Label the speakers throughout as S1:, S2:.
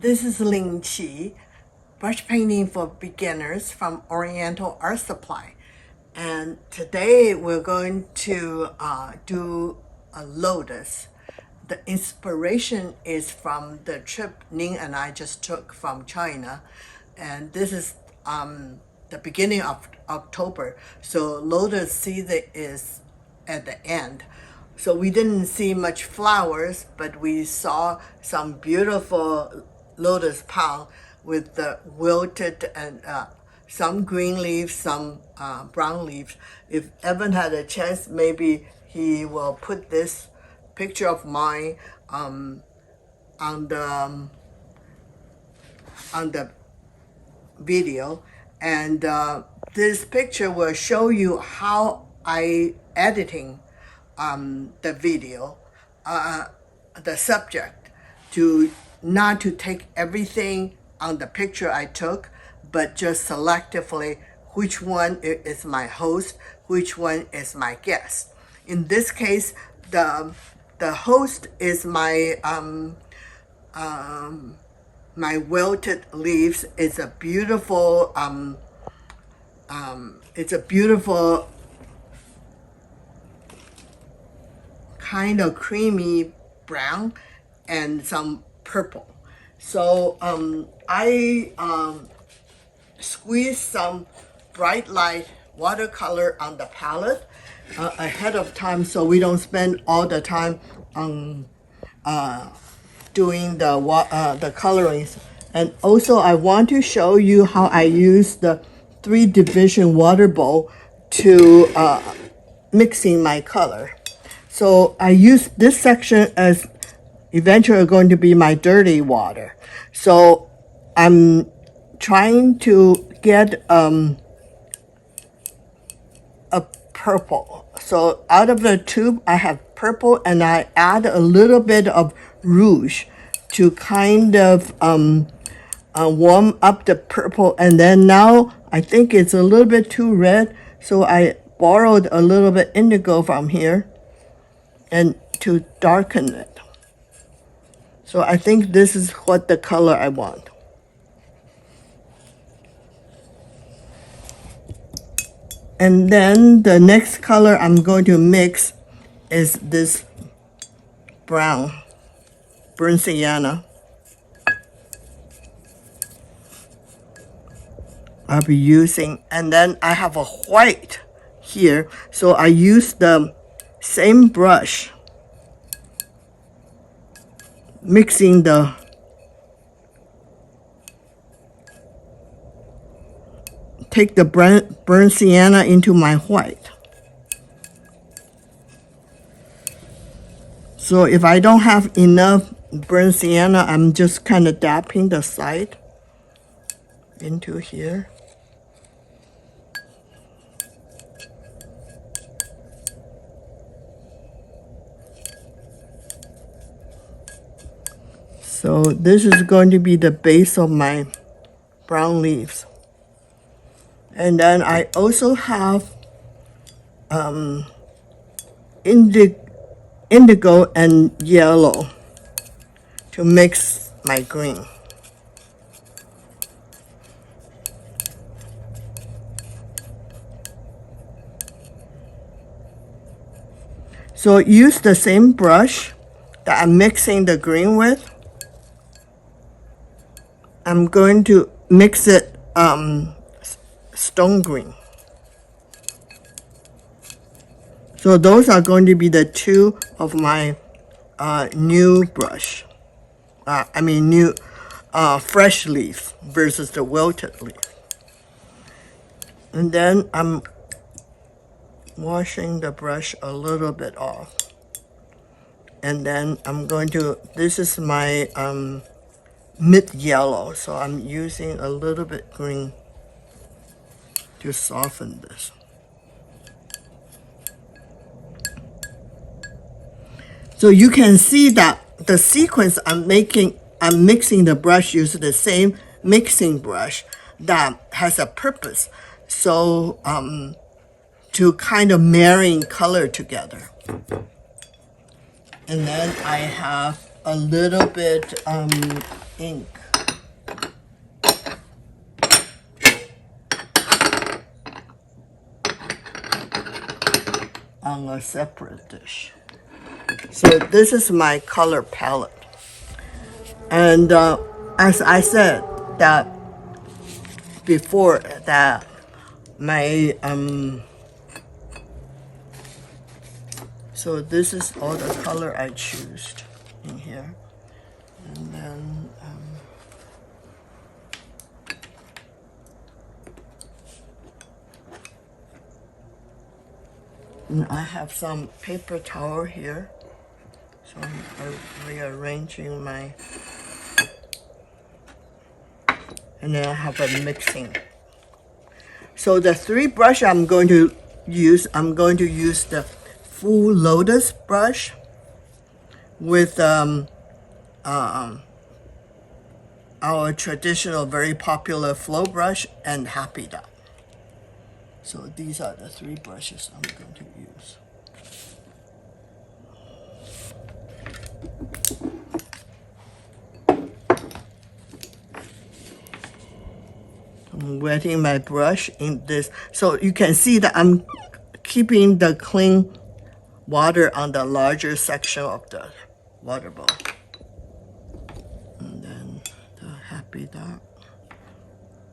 S1: This is Ling Chi, brush painting for beginners from Oriental Art Supply. And today we're going to do a lotus. The inspiration is from the trip Ning and I just took from China. And this is the beginning of October. So lotus season is at the end. So we didn't see much flowers, but we saw some beautiful lotus pond with the wilted and some green leaves, some brown leaves. If Evan had a chance, maybe he will put this picture of mine on the video, and this picture will show you how I editing the video, the subject, to not to take everything on the picture I took, but just selectively which one is my host, which one is my guest. In this case, the host is my my wilted leaves. It's a beautiful kind of creamy brown and some purple. So I squeezed some bright light watercolor on the palette ahead of time, so we don't spend all the time on doing the colorings. And also I want to show you how I use the 3 division water bowl to mixing my color. So I use this section as eventually going to be my dirty water. So I'm trying to get a purple. So out of the tube I have purple, and I add a little bit of rouge to kind of warm up the purple. And then now I think it's a little bit too red, so I borrowed a little bit indigo from here and to darken it. So I think this is what the color I want. And then the next color I'm going to mix is this brown, burnt sienna. I'll be using, and then I have a white here, so I use the same brush, mixing the take the burnt sienna into my white. So if I don't have enough burnt sienna, I'm just kind of dapping the side into here. So this is going to be the base of my brown leaves. And then I also have indigo and yellow to mix my green. So use the same brush that I'm mixing the green with. I'm going to mix it stone green. So those are going to be the 2 of my new brush. New fresh leaf versus the wilted leaf. And then I'm washing the brush a little bit off. And then I'm going to, this is my mid yellow, so I'm using a little bit green to soften this. So you can see that the sequence I'm mixing the brush using the same mixing brush that has a purpose. So to kind of marrying color together. And then I have a little bit ink. on a separate dish. So this is my color palette. And as I said that before, that my so this is all the color I choose in here. And then and I have some paper towel here, so I'm rearranging my, and then I have a mixing. So the 3 brush I'm going to use the full Lotus brush with our traditional very popular flow brush and Happy Dot. So these are the 3 brushes I'm going to use. I'm wetting my brush in this, so you can see that I'm keeping the clean water on the larger section of the water bowl. And then the Happy Dot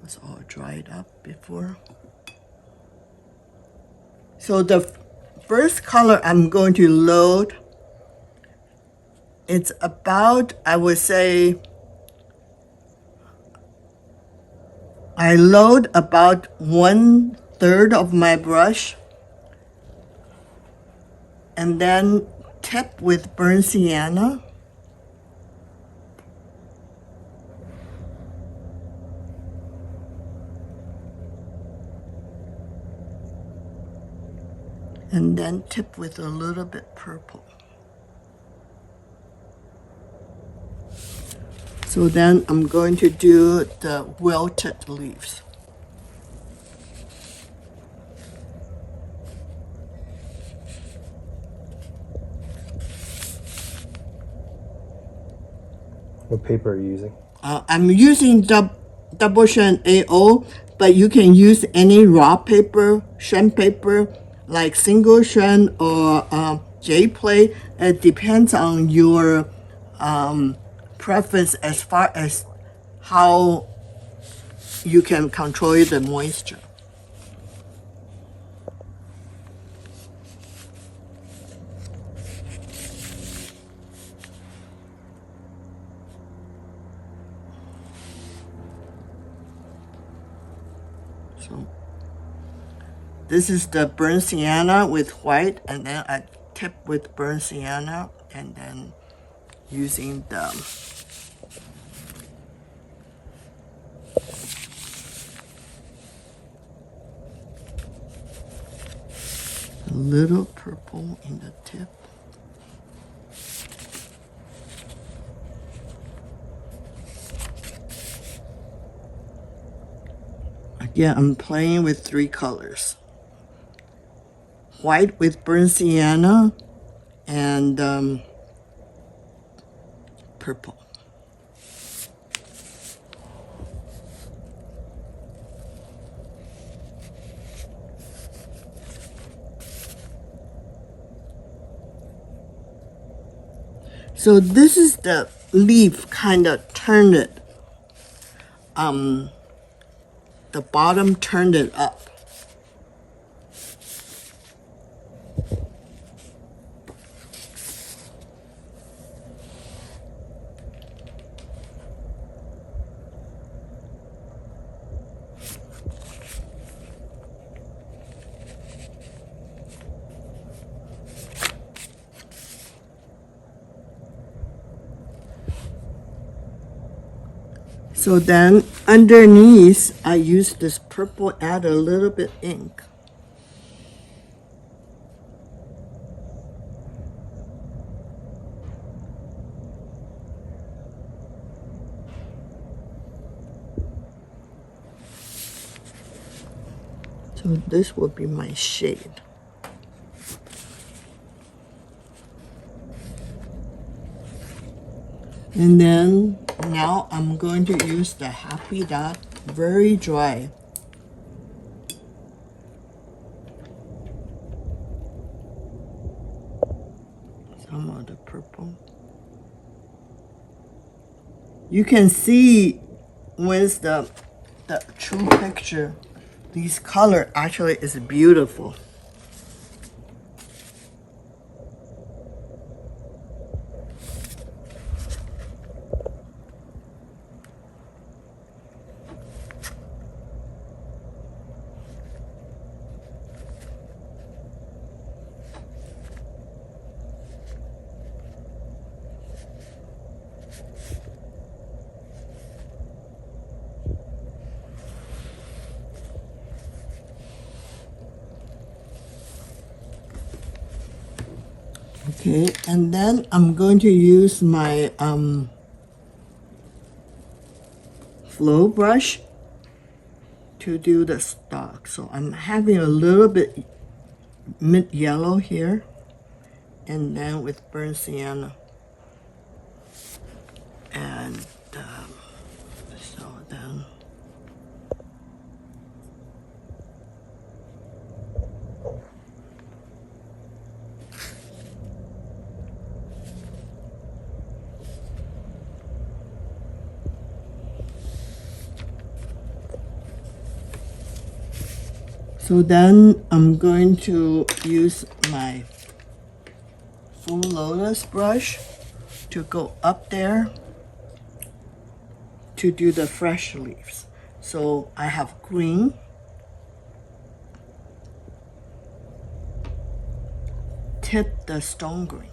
S1: was all dried up before. So the first color I'm going to load, it's about, I would say, I load about 1/3 of my brush and then tip with burnt sienna. And then tip with a little bit purple. So then I'm going to do the wilted leaves.
S2: What paper are you using?
S1: I'm using double Xuan AO, but you can use any raw paper, Xuan paper, like single Xuan or J plate. It depends on your preference as far as how you can control the moisture. So this is the burnt sienna with white, and then I tip with burnt sienna, and then using the a little purple in the tip. Again, I'm playing with 3 colors. White with burnt sienna and purple. So this is the leaf kind of turned it, the bottom turned it up. So then underneath, I use this purple, add a little bit ink. So this will be my shade. And then now I'm going to use the Happy Dot, very dry. You can see with the true picture, these color actually is beautiful. Okay, and then I'm going to use my flow brush to do the stalk. So I'm having a little bit mid yellow here, and then with burnt sienna. And so then I'm going to use my full Lotus brush to go up there to do the fresh leaves. So I have green, tip the stone green.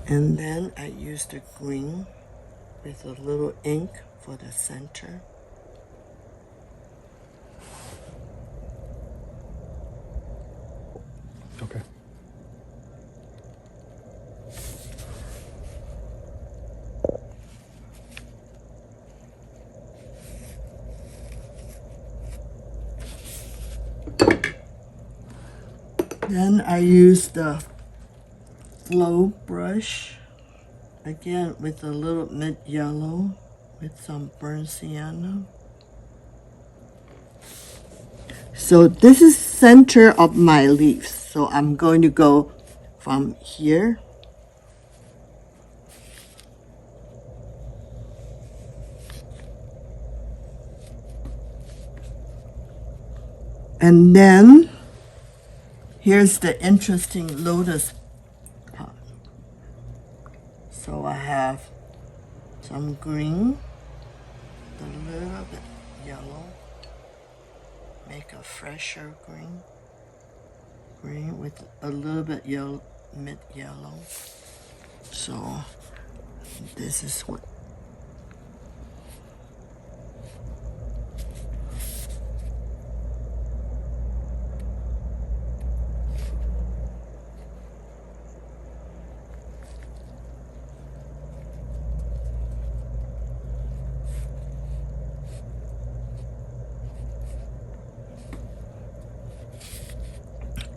S1: And then I use the green with a little ink for the center.
S2: Okay.
S1: Then I use the flow brush again with a little mid yellow with some burnt sienna. So this is center of my leaves. So I'm going to go from here and then here's the interesting lotus pot. So I have some green, a little bit yellow, make a fresher green with a little bit yellow, mid yellow. So this is what.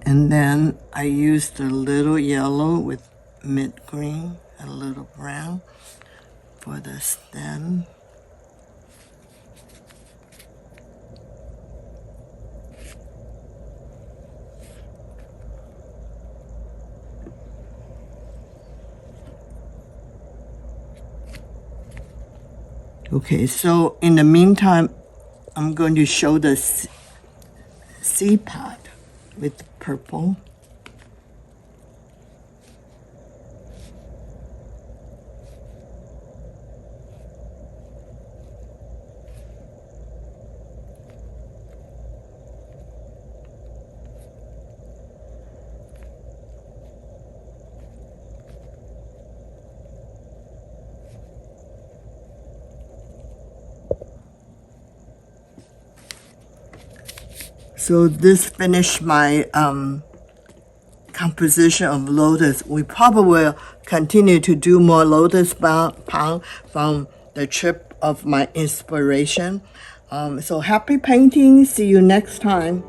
S1: And then I used a little yellow with mid green, a little brown for the stem. Okay, so in the meantime, I'm going to show the seed pod with purple. So this finished my composition of lotus. We probably will continue to do more lotus pound from the trip of my inspiration. So happy painting. See you next time.